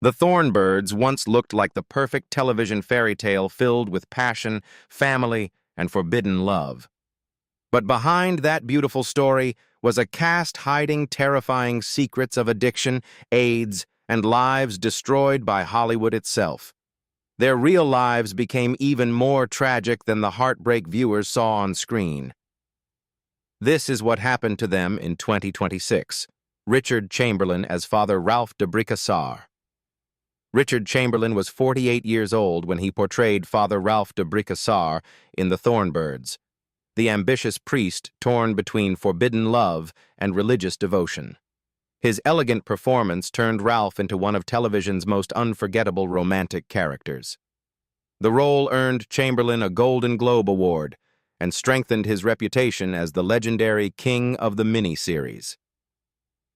The Thornbirds once looked like the perfect television fairy tale filled with passion, family, and forbidden love. But behind that beautiful story was a cast hiding terrifying secrets of addiction, AIDS, and lives destroyed by Hollywood itself. Their real lives became even more tragic than the heartbreak viewers saw on screen. This is what happened to them in 2026. Richard Chamberlain as Father Ralph de Bricassar. Richard Chamberlain was 48 years old when he portrayed Father Ralph de Bricassar in The Thornbirds, the ambitious priest torn between forbidden love and religious devotion. His elegant performance turned Ralph into one of television's most unforgettable romantic characters. The role earned Chamberlain a Golden Globe Award and strengthened his reputation as the legendary King of the miniseries.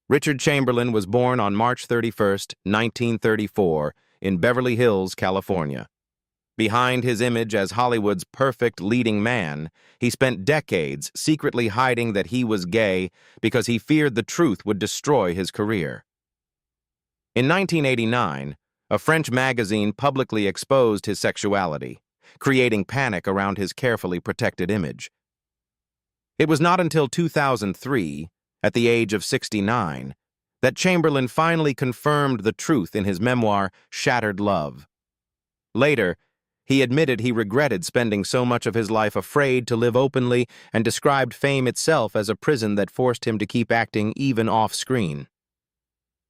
Richard Chamberlain was born on March 31, 1934, in Beverly Hills, California. Behind his image as Hollywood's perfect leading man, he spent decades secretly hiding that he was gay because he feared the truth would destroy his career. In 1989, a French magazine publicly exposed his sexuality, creating panic around his carefully protected image. It was not until 2003, at the age of 69, that Chamberlain finally confirmed the truth in his memoir, Shattered Love. Later, he admitted he regretted spending so much of his life afraid to live openly and described fame itself as a prison that forced him to keep acting even off-screen.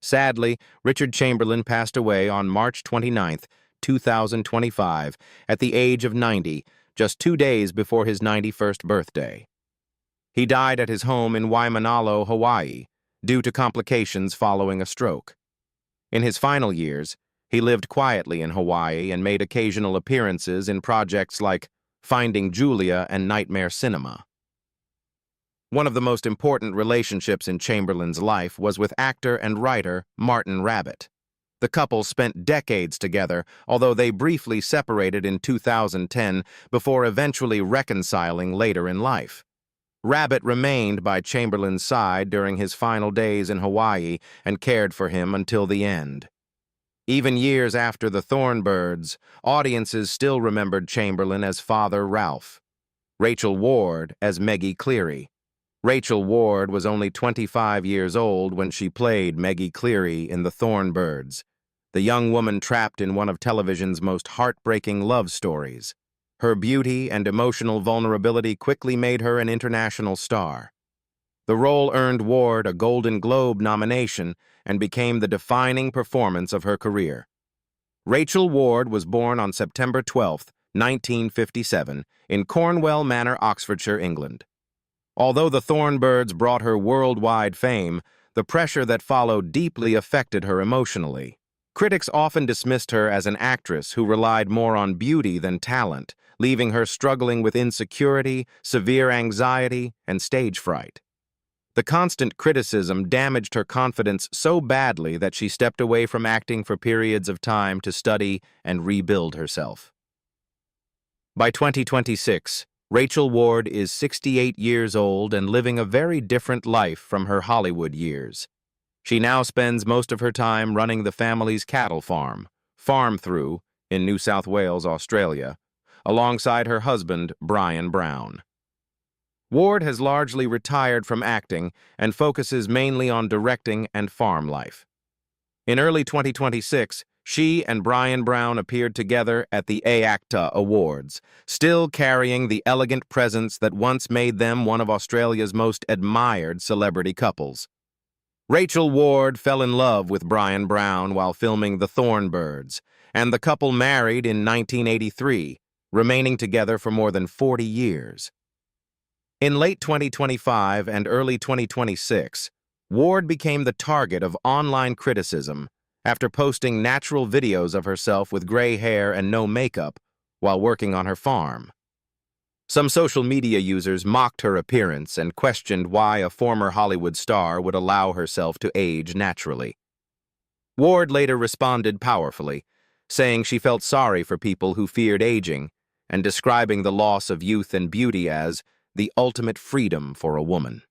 Sadly, Richard Chamberlain passed away on March 29, 2025, at the age of 90, just 2 days before his 91st birthday. He died at his home in Waimanalo, Hawaii, due to complications following a stroke. In his final years, he lived quietly in Hawaii and made occasional appearances in projects like Finding Julia and Nightmare Cinema. One of the most important relationships in Chamberlain's life was with actor and writer Martin Rabbitt. The couple spent decades together, although they briefly separated in 2010 before eventually reconciling later in life. Rabbitt remained by Chamberlain's side during his final days in Hawaii and cared for him until the end. Even years after The Thornbirds, audiences still remembered Chamberlain as Father Ralph, Rachel Ward as Meggie Cleary. Rachel Ward was only 25 years old when she played Meggie Cleary in The Thornbirds, the young woman trapped in one of television's most heartbreaking love stories. Her beauty and emotional vulnerability quickly made her an international star. The role earned Ward a Golden Globe nomination and became the defining performance of her career. Rachel Ward was born on September 12, 1957, in Cornwall Manor, Oxfordshire, England. Although The Thornbirds brought her worldwide fame, the pressure that followed deeply affected her emotionally. Critics often dismissed her as an actress who relied more on beauty than talent, leaving her struggling with insecurity, severe anxiety, and stage fright. The constant criticism damaged her confidence so badly that she stepped away from acting for periods of time to study and rebuild herself. By 2026, Rachel Ward is 68 years old and living a very different life from her Hollywood years. She now spends most of her time running the family's cattle farm, Farm Through, in New South Wales, Australia, alongside her husband, Bryan Brown. Ward has largely retired from acting and focuses mainly on directing and farm life. In early 2026, she and Bryan Brown appeared together at the AACTA Awards, still carrying the elegant presence that once made them one of Australia's most admired celebrity couples. Rachel Ward fell in love with Bryan Brown while filming The Thornbirds, and the couple married in 1983, remaining together for more than 40 years. In late 2025 and early 2026, Ward became the target of online criticism after posting natural videos of herself with gray hair and no makeup while working on her farm. Some social media users mocked her appearance and questioned why a former Hollywood star would allow herself to age naturally. Ward later responded powerfully, saying she felt sorry for people who feared aging and describing the loss of youth and beauty as the ultimate freedom for a woman.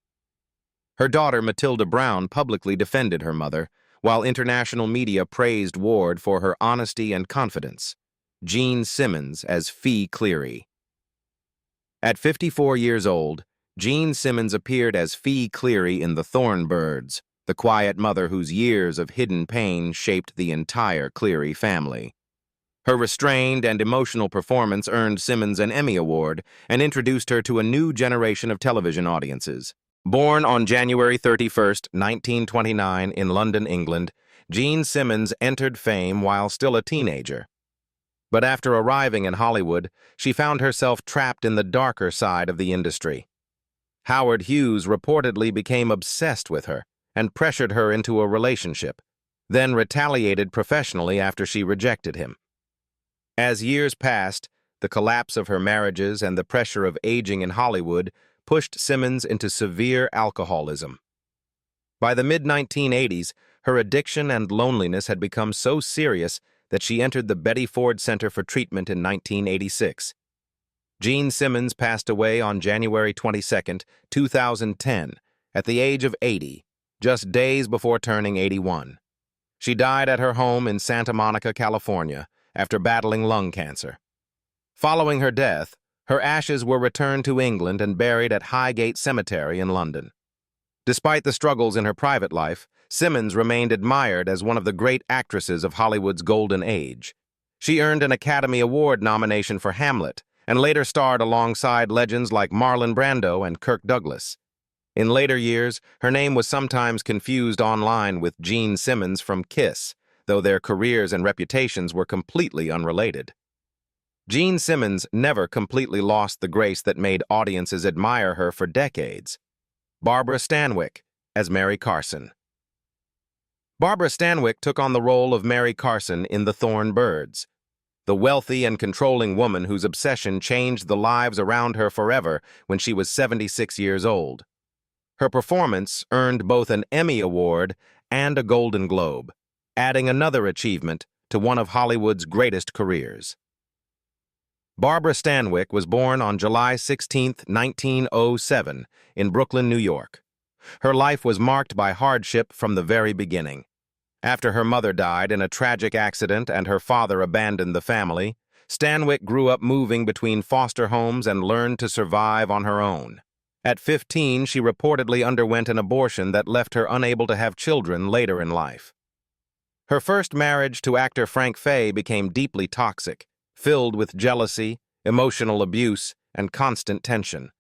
Her daughter, Matilda Brown, publicly defended her mother, while international media praised Ward for her honesty and confidence. Jean Simmons as Fee Cleary. At 54 years old, Jean Simmons appeared as Fee Cleary in The Thorn, the quiet mother whose years of hidden pain shaped the entire Cleary family. Her restrained and emotional performance earned Simmons an Emmy Award and introduced her to a new generation of television audiences. Born on January 31, 1929, in London, England, Jean Simmons entered fame while still a teenager. But after arriving in Hollywood, she found herself trapped in the darker side of the industry. Howard Hughes reportedly became obsessed with her and pressured her into a relationship, then retaliated professionally after she rejected him. As years passed, the collapse of her marriages and the pressure of aging in Hollywood pushed Simmons into severe alcoholism. By the mid-1980s, her addiction and loneliness had become so serious that she entered the Betty Ford Center for Treatment in 1986. Jean Simmons passed away on January 22, 2010, at the age of 80, just days before turning 81. She died at her home in Santa Monica, California, after battling lung cancer. Following her death, her ashes were returned to England and buried at Highgate Cemetery in London. Despite the struggles in her private life, Simmons remained admired as one of the great actresses of Hollywood's golden age. She earned an Academy Award nomination for Hamlet and later starred alongside legends like Marlon Brando and Kirk Douglas. In later years, her name was sometimes confused online with Jean Simmons from Kiss, though their careers and reputations were completely unrelated. Jean Simmons never completely lost the grace that made audiences admire her for decades. Barbara Stanwyck as Mary Carson. Barbara Stanwyck took on the role of Mary Carson in The Thorn, the wealthy and controlling woman whose obsession changed the lives around her forever when she was 76 years old. Her performance earned both an Emmy Award and a Golden Globe, adding another achievement to one of Hollywood's greatest careers. Barbara Stanwyck was born on July 16, 1907, in Brooklyn, New York. Her life was marked by hardship from the very beginning. After her mother died in a tragic accident and her father abandoned the family, Stanwyck grew up moving between foster homes and learned to survive on her own. At 15, she reportedly underwent an abortion that left her unable to have children later in life. Her first marriage to actor Frank Fay became deeply toxic, filled with jealousy, emotional abuse, and constant tension.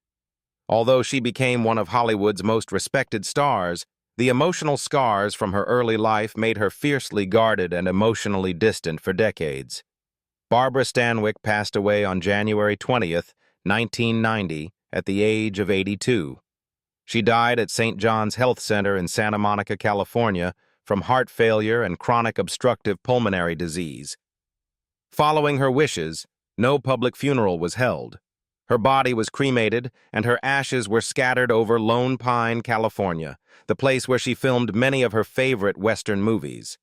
Although she became one of Hollywood's most respected stars, the emotional scars from her early life made her fiercely guarded and emotionally distant for decades. Barbara Stanwyck passed away on January 20, 1990, at the age of 82. She died at St. John's Health Center in Santa Monica, California, from heart failure and chronic obstructive pulmonary disease. Following her wishes, no public funeral was held. Her body was cremated, and her ashes were scattered over Lone Pine, California, the place where she filmed many of her favorite Western movies.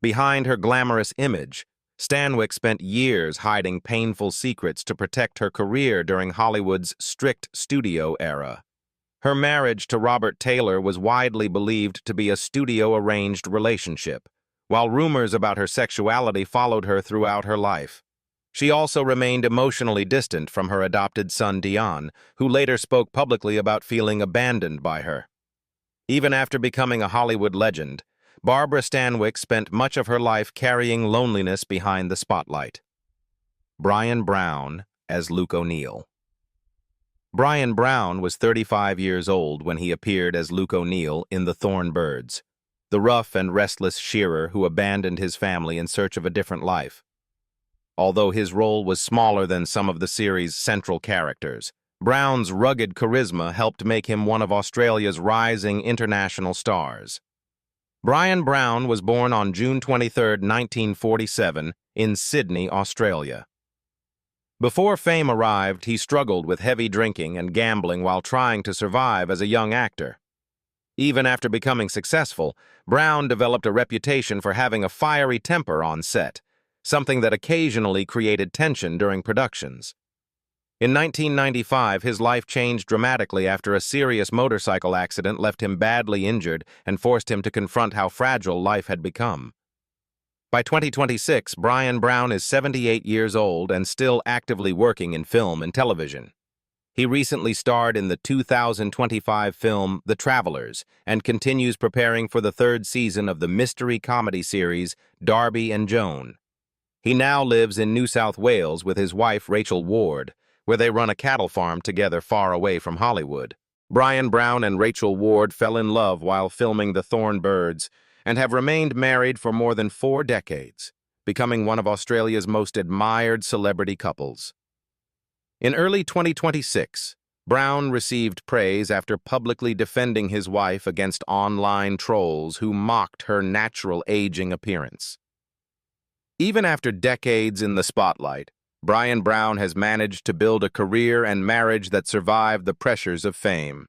Behind her glamorous image, Stanwyck spent years hiding painful secrets to protect her career during Hollywood's strict studio era. Her marriage to Robert Taylor was widely believed to be a studio-arranged relationship, while rumors about her sexuality followed her throughout her life. She also remained emotionally distant from her adopted son Dion, who later spoke publicly about feeling abandoned by her. Even after becoming a Hollywood legend, Barbara Stanwyck spent much of her life carrying loneliness behind the spotlight. Bryan Brown as Luke O'Neill. Bryan Brown was 35 years old when he appeared as Luke O'Neill in The Thorn, the rough and restless shearer who abandoned his family in search of a different life. Although his role was smaller than some of the series' central characters, Brown's rugged charisma helped make him one of Australia's rising international stars. Bryan Brown was born on June 23, 1947, in Sydney, Australia. Before fame arrived, he struggled with heavy drinking and gambling while trying to survive as a young actor. Even after becoming successful, Brown developed a reputation for having a fiery temper on set, something that occasionally created tension during productions. In 1995, his life changed dramatically after a serious motorcycle accident left him badly injured and forced him to confront how fragile life had become. By 2026, Bryan Brown is 78 years old and still actively working in film and television. He recently starred in the 2025 film The Travelers and continues preparing for the third season of the mystery comedy series Darby and Joan. He now lives in New South Wales with his wife Rachel Ward, where they run a cattle farm together far away from Hollywood. Bryan Brown and Rachel Ward fell in love while filming The Thorn and have remained married for more than 4 decades, becoming one of Australia's most admired celebrity couples. In early 2026, Brown received praise after publicly defending his wife against online trolls who mocked her natural aging appearance. Even after decades in the spotlight, Bryan Brown has managed to build a career and marriage that survived the pressures of fame.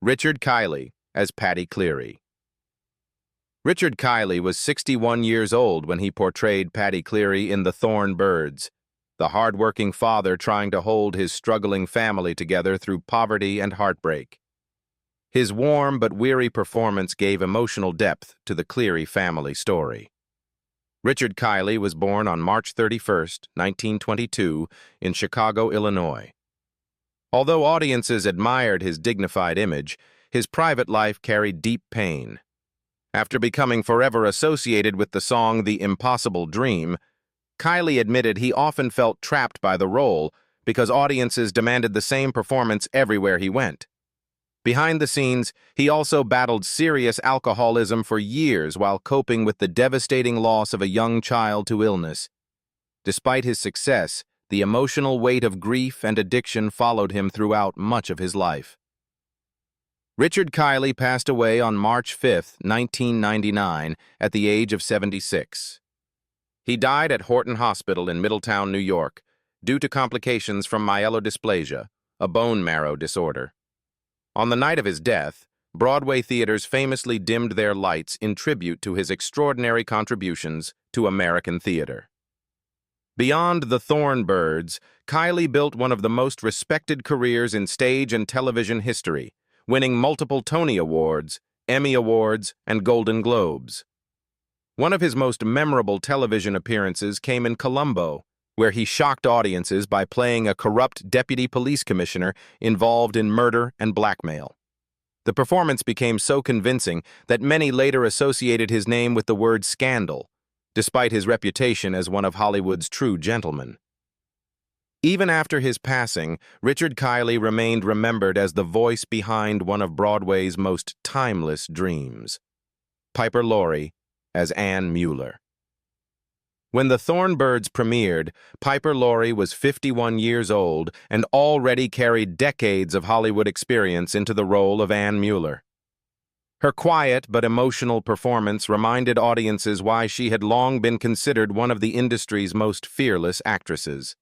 Richard Kiley as Paddy Cleary. Richard Kiley was 61 years old when he portrayed Paddy Cleary in The Thorn, the hard-working father trying to hold his struggling family together through poverty and heartbreak. His warm but weary performance gave emotional depth to the Cleary family story. Richard Kiley was born on March 31, 1922, in Chicago, Illinois. Although audiences admired his dignified image, his private life carried deep pain. After becoming forever associated with the song The Impossible Dream, Kiley admitted he often felt trapped by the role because audiences demanded the same performance everywhere he went. Behind the scenes, he also battled serious alcoholism for years while coping with the devastating loss of a young child to illness. Despite his success, the emotional weight of grief and addiction followed him throughout much of his life. Richard Kiley passed away on March 5, 1999, at the age of 76. He died at Horton Hospital in Middletown, New York, due to complications from myelodysplasia, a bone marrow disorder. On the night of his death, Broadway theaters famously dimmed their lights in tribute to his extraordinary contributions to American theater. Beyond The Thorn, Kiley built one of the most respected careers in stage and television history, winning multiple Tony Awards, Emmy Awards, and Golden Globes. One of his most memorable television appearances came in Columbo, where he shocked audiences by playing a corrupt deputy police commissioner involved in murder and blackmail. The performance became so convincing that many later associated his name with the word scandal, despite his reputation as one of Hollywood's true gentlemen. Even after his passing, Richard Kiley remained remembered as the voice behind one of Broadway's most timeless dreams. Piper Laurie as Anne Mueller. When The Thorn premiered, Piper Laurie was 51 years old and already carried decades of Hollywood experience into the role of Anne Mueller. Her quiet but emotional performance reminded audiences why she had long been considered one of the industry's most fearless actresses.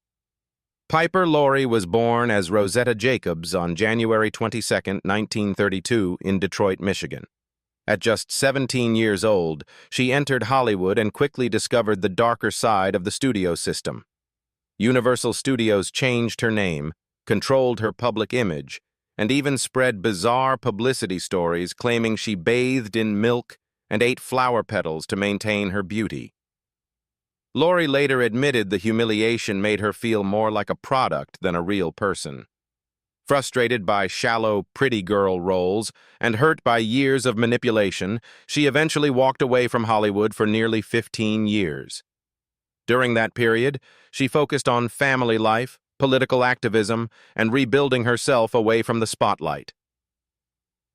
Piper Laurie was born as Rosetta Jacobs on January 22, 1932, in Detroit, Michigan. At just 17 years old, she entered Hollywood and quickly discovered the darker side of the studio system. Universal Studios changed her name, controlled her public image, and even spread bizarre publicity stories claiming she bathed in milk and ate flower petals to maintain her beauty. Laurie later admitted the humiliation made her feel more like a product than a real person. Frustrated by shallow, pretty girl roles and hurt by years of manipulation, she eventually walked away from Hollywood for nearly 15 years. During that period, she focused on family life, political activism, and rebuilding herself away from the spotlight.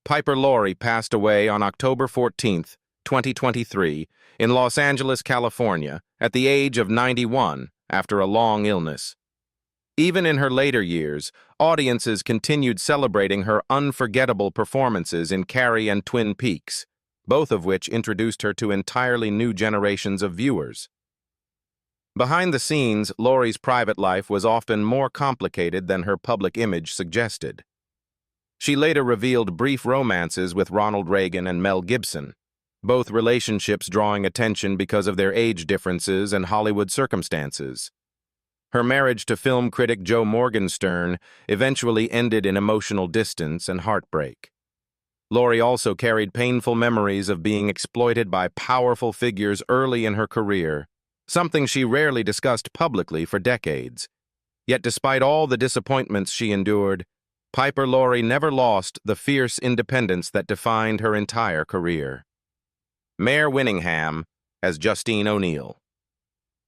Piper Laurie passed away on October 14, 2023, in Los Angeles, California, at the age of 91 after a long illness. Even in her later years, audiences continued celebrating her unforgettable performances in Carrie and Twin Peaks, both of which introduced her to entirely new generations of viewers. Behind the scenes, Laurie's private life was often more complicated than her public image suggested. She later revealed brief romances with Ronald Reagan and Mel Gibson, both relationships drawing attention because of their age differences and Hollywood circumstances. Her marriage to film critic Joe Morgenstern eventually ended in emotional distance and heartbreak. Laurie also carried painful memories of being exploited by powerful figures early in her career, something she rarely discussed publicly for decades. Yet despite all the disappointments she endured, Piper Laurie never lost the fierce independence that defined her entire career. Mare Winningham as Justine O'Neill.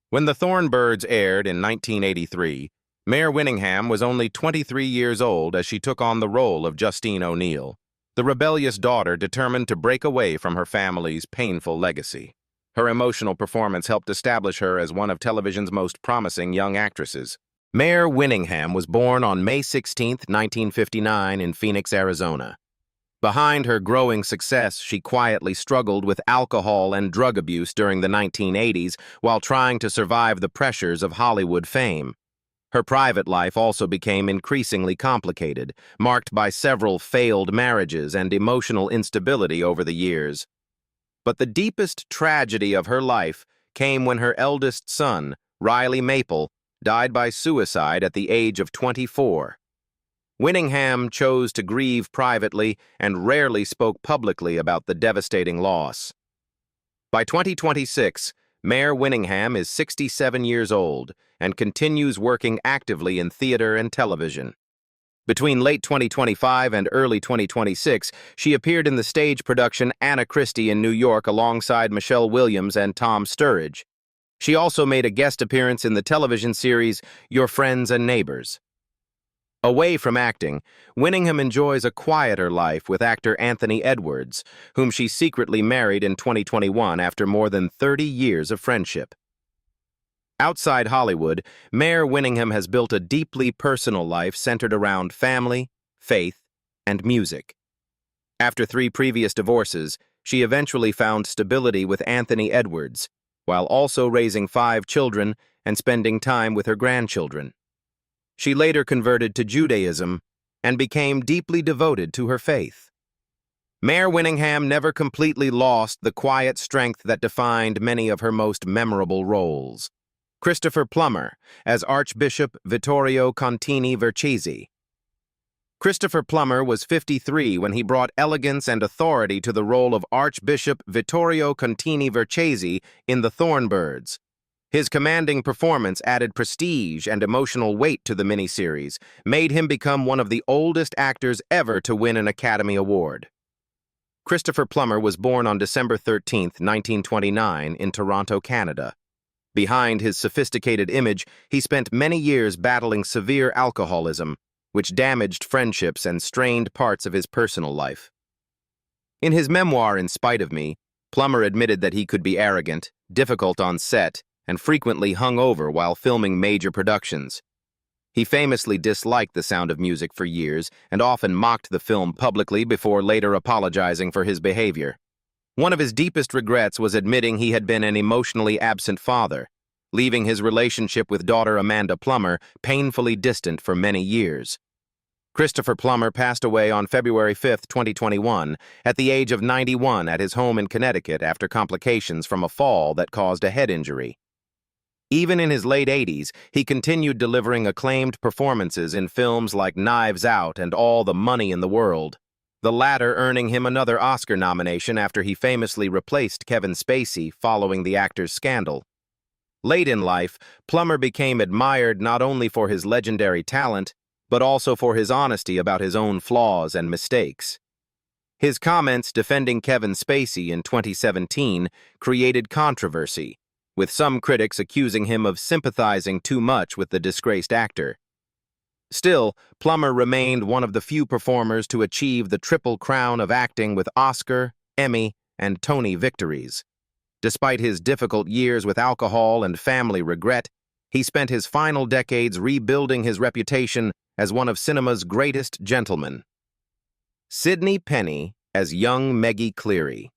When The Thorn Birds aired in 1983, Mare Winningham was only 23 years old as she took on the role of Justine O'Neill, the rebellious daughter determined to break away from her family's painful legacy. Her emotional performance helped establish her as one of television's most promising young actresses. Mare Winningham was born on May 16, 1959, in Phoenix, Arizona. Behind her growing success, she quietly struggled with alcohol and drug abuse during the 1980s while trying to survive the pressures of Hollywood fame. Her private life also became increasingly complicated, marked by several failed marriages and emotional instability over the years. But the deepest tragedy of her life came when her eldest son, Riley Maple, died by suicide at the age of 24. Winningham chose to grieve privately and rarely spoke publicly about the devastating loss. By 2026, Mare Winningham is 67 years old and continues working actively in theater and television. Between late 2025 and early 2026, she appeared in the stage production Anna Christie in New York alongside Michelle Williams and Tom Sturridge. She also made a guest appearance in the television series Your Friends and Neighbors. Away from acting, Winningham enjoys a quieter life with actor Anthony Edwards, whom she secretly married in 2021 after more than 30 years of friendship. Outside Hollywood, Mare Winningham has built a deeply personal life centered around family, faith, and music. After 3 previous divorces, she eventually found stability with Anthony Edwards, while also raising 5 children and spending time with her grandchildren. She later converted to Judaism and became deeply devoted to her faith. Mare Winningham never completely lost the quiet strength that defined many of her most memorable roles. Christopher Plummer as Archbishop Vittorio Contini Vercesi. Christopher Plummer was 53 when he brought elegance and authority to the role of Archbishop Vittorio Contini Vercesi in The Thorn Birds. His commanding performance added prestige and emotional weight to the miniseries, made him become one of the oldest actors ever to win an Academy Award. Christopher Plummer was born on December 13, 1929, in Toronto, Canada. Behind his sophisticated image, he spent many years battling severe alcoholism, which damaged friendships and strained parts of his personal life. In his memoir, In Spite of Me, Plummer admitted that he could be arrogant, difficult on set, and frequently hung over while filming major productions. He famously disliked the sound of music for years and often mocked the film publicly before later apologizing for his behavior. One of his deepest regrets was admitting he had been an emotionally absent father, leaving his relationship with daughter Amanda Plummer painfully distant for many years. Christopher Plummer passed away on February 5, 2021, at the age of 91 at his home in Connecticut after complications from a fall that caused a head injury. Even in his late 80s, he continued delivering acclaimed performances in films like Knives Out and All the Money in the World, the latter earning him another Oscar nomination after he famously replaced Kevin Spacey following the actor's scandal. Late in life, Plummer became admired not only for his legendary talent, but also for his honesty about his own flaws and mistakes. His comments defending Kevin Spacey in 2017 created controversy, with some critics accusing him of sympathizing too much with the disgraced actor. Still, Plummer remained one of the few performers to achieve the triple crown of acting with Oscar, Emmy, and Tony victories. Despite his difficult years with alcohol and family regret, he spent his final decades rebuilding his reputation as one of cinema's greatest gentlemen. Sidney Penny as young Meggie Cleary.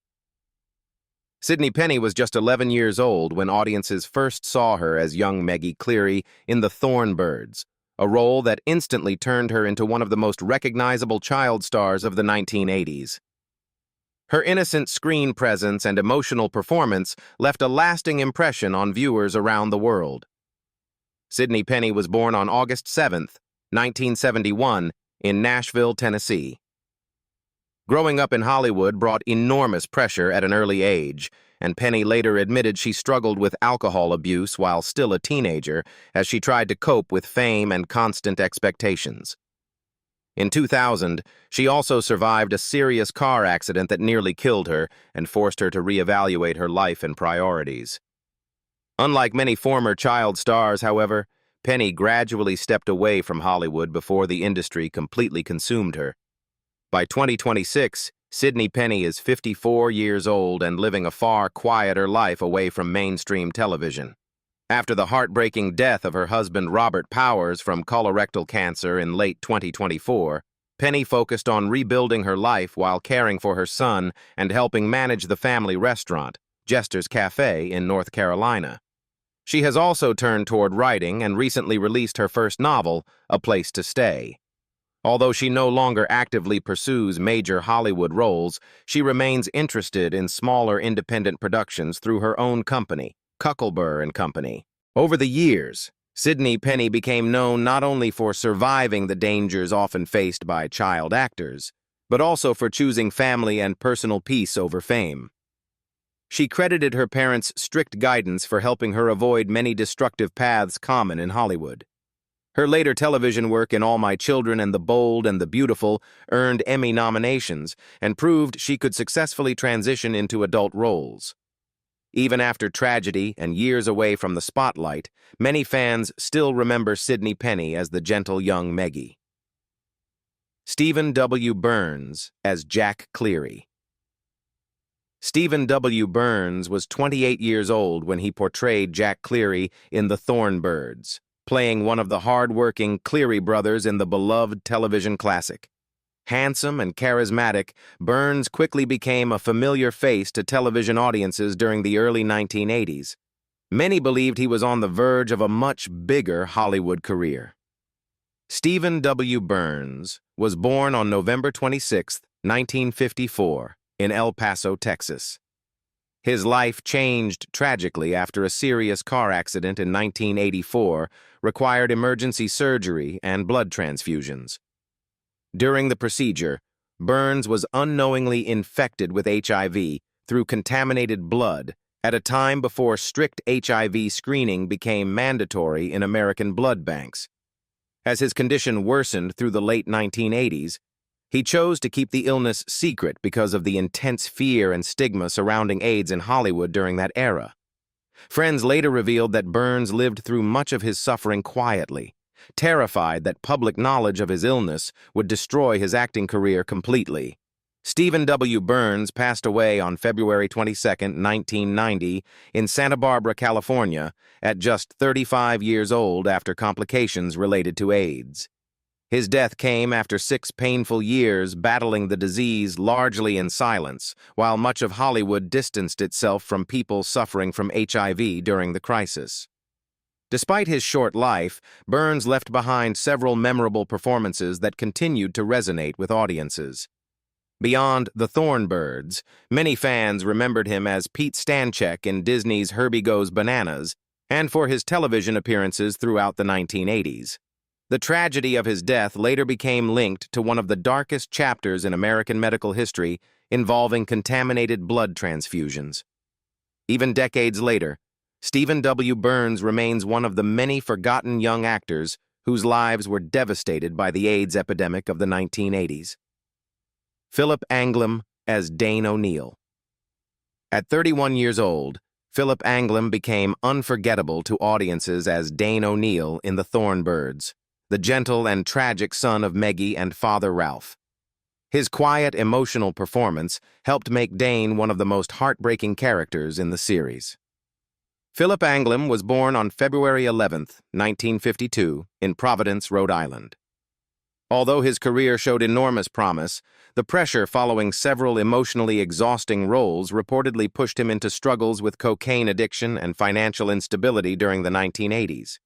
Sidney Penny was just 11 years old when audiences first saw her as young Meggie Cleary in The Thorn Birds, a role that instantly turned her into one of the most recognizable child stars of the 1980s. Her innocent screen presence and emotional performance left a lasting impression on viewers around the world. Sidney Penny was born on August 7th, 1971, in Nashville, Tennessee. Growing up in Hollywood brought enormous pressure at an early age, and Penny later admitted she struggled with alcohol abuse while still a teenager as she tried to cope with fame and constant expectations. In 2000, she also survived a serious car accident that nearly killed her and forced her to reevaluate her life and priorities. Unlike many former child stars, however, Penny gradually stepped away from Hollywood before the industry completely consumed her. By 2026, Sidney Penny is 54 years old and living a far quieter life away from mainstream television. After the heartbreaking death of her husband Robert Powers from colorectal cancer in late 2024, Penny focused on rebuilding her life while caring for her son and helping manage the family restaurant, Jester's Cafe, in North Carolina. She has also turned toward writing and recently released her first novel, A Place to Stay. Although she no longer actively pursues major Hollywood roles, she remains interested in smaller independent productions through her own company, Cullen & Company. Over the years, Sidney Penny became known not only for surviving the dangers often faced by child actors, but also for choosing family and personal peace over fame. She credited her parents' strict guidance for helping her avoid many destructive paths common in Hollywood. Her later television work in All My Children and The Bold and the Beautiful earned Emmy nominations and proved she could successfully transition into adult roles. Even after tragedy and years away from the spotlight, many fans still remember Sidney Penny as the gentle young Meggie. Stephen W. Burns as Jack Cleary. Stephen W. Burns was 28 years old when he portrayed Jack Cleary in The Thorn, playing one of the hard-working Cleary brothers in the beloved television classic. Handsome and charismatic, Burns quickly became a familiar face to television audiences during the early 1980s. Many believed he was on the verge of a much bigger Hollywood career. Stephen W. Burns was born on November 26, 1954, in El Paso, Texas. His life changed tragically after a serious car accident in 1984 required emergency surgery and blood transfusions. During the procedure, Burns was unknowingly infected with HIV through contaminated blood at a time before strict HIV screening became mandatory in American blood banks. As his condition worsened through the late 1980s, he chose to keep the illness secret because of the intense fear and stigma surrounding AIDS in Hollywood during that era. Friends later revealed that Burns lived through much of his suffering quietly, terrified that public knowledge of his illness would destroy his acting career completely. Stephen W. Burns passed away on February 22, 1990, in Santa Barbara, California, at just 35 years old after complications related to AIDS. His death came after 6 painful years battling the disease largely in silence, while much of Hollywood distanced itself from people suffering from HIV during the crisis. Despite his short life, Burns left behind several memorable performances that continued to resonate with audiences. Beyond The Thorn, many fans remembered him as Pete Stanwyck in Disney's Herbie Goes Bananas and for his television appearances throughout the 1980s. The tragedy of his death later became linked to one of the darkest chapters in American medical history involving contaminated blood transfusions. Even decades later, Stephen W. Burns remains one of the many forgotten young actors whose lives were devastated by the AIDS epidemic of the 1980s. Philip Anglim as Dane O'Neill. At 31 years old, Philip Anglim became unforgettable to audiences as Dane O'Neill in The Thorn, the gentle and tragic son of Meggie and Father Ralph. His quiet, emotional performance helped make Dane one of the most heartbreaking characters in the series. Philip Anglim was born on February 11, 1952, in Providence, Rhode Island. Although his career showed enormous promise, the pressure following several emotionally exhausting roles reportedly pushed him into struggles with cocaine addiction and financial instability during the 1980s.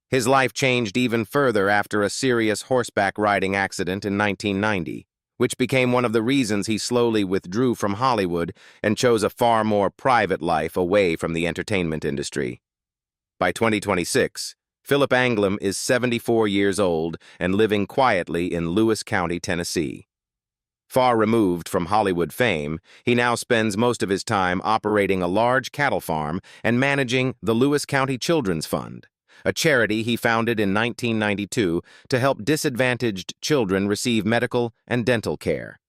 His life changed even further after a serious horseback riding accident in 1990, which became one of the reasons he slowly withdrew from Hollywood and chose a far more private life away from the entertainment industry. By 2026, Philip Anglim is 74 years old and living quietly in Lewis County, Tennessee. Far removed from Hollywood fame, he now spends most of his time operating a large cattle farm and managing the Lewis County Children's Fund, a charity he founded in 1992 to help disadvantaged children receive medical and dental care.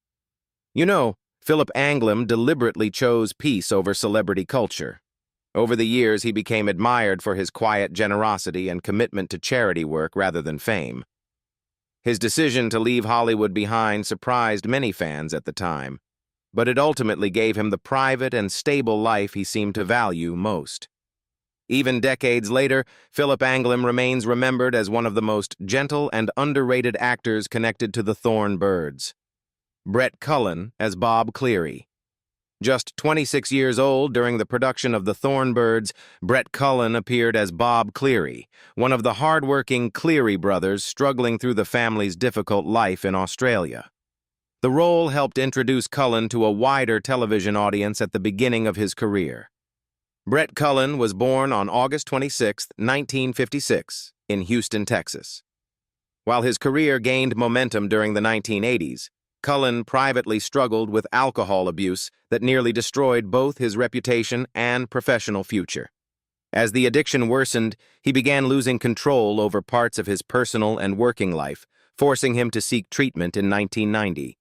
You know, Philip Anglim deliberately chose peace over celebrity culture. Over the years, he became admired for his quiet generosity and commitment to charity work rather than fame. His decision to leave Hollywood behind surprised many fans at the time, but it ultimately gave him the private and stable life he seemed to value most. Even decades later, Philip Anglim remains remembered as one of the most gentle and underrated actors connected to the Thorn birds. Brett Cullen as Bob Cleary. Just 26 years old during the production of The Thorn Birds, Brett Cullen appeared as Bob Cleary, one of the hard-working Cleary brothers struggling through the family's difficult life in Australia. The role helped introduce Cullen to a wider television audience at the beginning of his career. Brett Cullen was born on August 26, 1956, in Houston, Texas. While his career gained momentum during the 1980s, Cullen privately struggled with alcohol abuse that nearly destroyed both his reputation and professional future. As the addiction worsened, he began losing control over parts of his personal and working life, forcing him to seek treatment in 1990.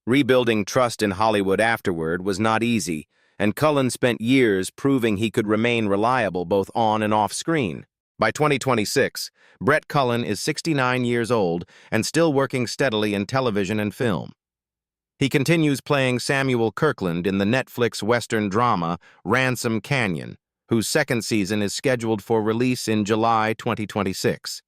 Rebuilding trust in Hollywood afterward was not easy, and Cullen spent years proving he could remain reliable both on and off screen. By 2026, Brett Cullen is 69 years old and still working steadily in television and film. He continues playing Samuel Kirkland in the Netflix Western drama Ransom Canyon, whose second season is scheduled for release in July 2026.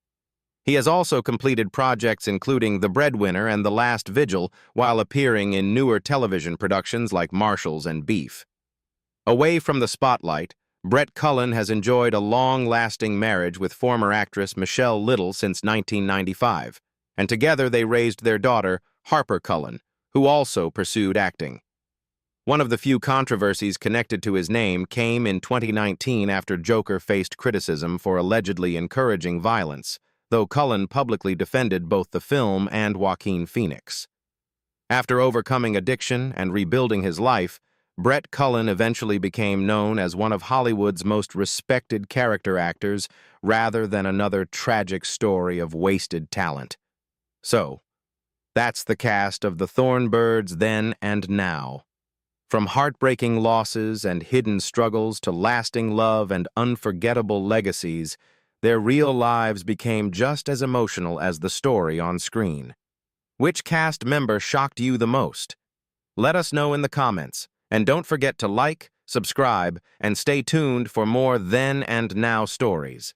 He has also completed projects including The Breadwinner and The Last Vigil, while appearing in newer television productions like Marshalls and Beef. Away from the spotlight, Brett Cullen has enjoyed a long-lasting marriage with former actress Michelle Little since 1995, and together they raised their daughter, Harper Cullen, who also pursued acting. One of the few controversies connected to his name came in 2019 after Joker faced criticism for allegedly encouraging violence, though Cullen publicly defended both the film and Joaquin Phoenix. After overcoming addiction and rebuilding his life, Brett Cullen eventually became known as one of Hollywood's most respected character actors rather than another tragic story of wasted talent. So, that's the cast of The Thorn Birds then and now. From heartbreaking losses and hidden struggles to lasting love and unforgettable legacies, their real lives became just as emotional as the story on screen. Which cast member shocked you the most? Let us know in the comments. And don't forget to like, subscribe, and stay tuned for more then and now stories.